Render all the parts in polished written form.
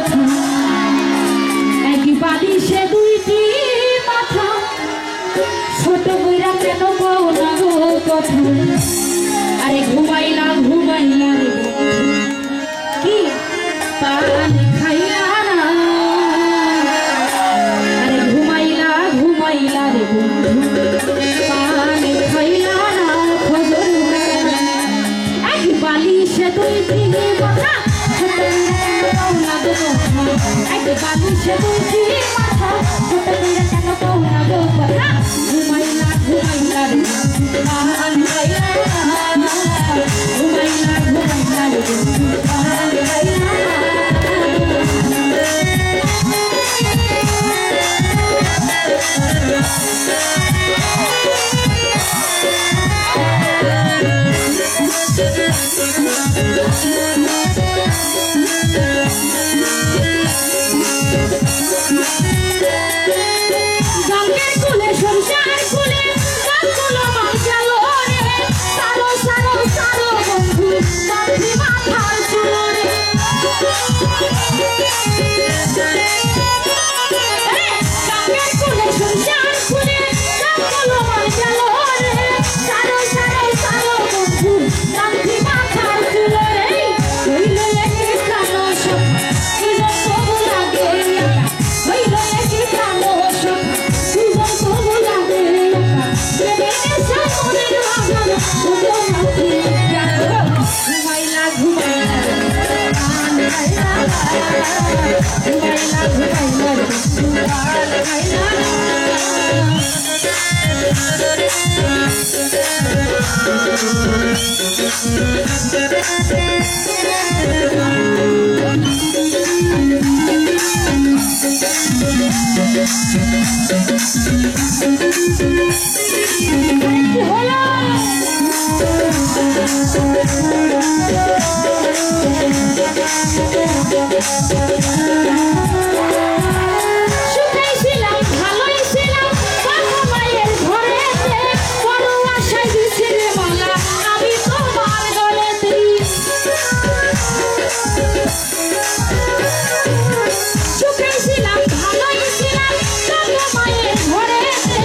কথা এক বালিশে দুইটি মাথা ছোট কইরা কেন কও না গো কথা আরে ঘুমাইলা ঘুমাইলা রে কি পান খাইলা না আরে ঘুমাইলা ঘুমাইলা রে পান খাইলা না খবর এক বালিশে দুইটি মাথা এক বালিশে দুইটি মাথা ছোট কইরা কেন কও না গো কথা ঘুমাইলা ঘুমাইলা রে পান খাইলা না ঘুমাইলা ঘুমাইলা রে পান খাইলা না গঙ্গের কুলে সংসার কুলে গাছগুলো মাঝালো রে সারো সারো সারো বন্ধু মাথি মাথার চুলো রে গঙ্গের কুলে সংসার কুলে গাছগুলো মাঝালো রে সারো সারো সারো বন্ধু মাথি মাথার চুলো রে হইলো একে কালো সব জীবন তবু লাগে হইলো একে কালো সব জীবন তবু লাগে ঘুমাইলা ঘুমাইলা পান খাইলা ঘুমাইলা ঘুমাইলা পান খাইলা শুকাইছিলাম ভালোই ছিলাম বাবা মায়ের ঘরেতে বড় আশায় দিছি রে মালা আমি তোমার গলেতে শুকাইছিলাম ভালোই ছিলাম বাবা মায়ের ঘরেতে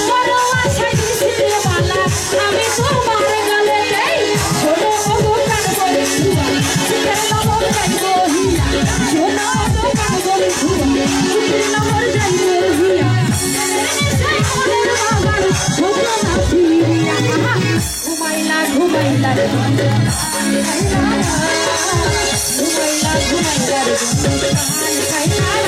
বড় আশায় দিছি রে মালা আমি তোমার গলেতে ছোট অবকার বলে ধুয়া শিখের লবণ যাইব হিয়া ছোট অবকার বলে ধুয়া শিখের লবণ যাইব হিয়া সেই মনের বাবার ছোট না ফিরিয়া ঘুমাইলা ঘুমাইলা রে ঘুমাইলা ঘুমাইলা রে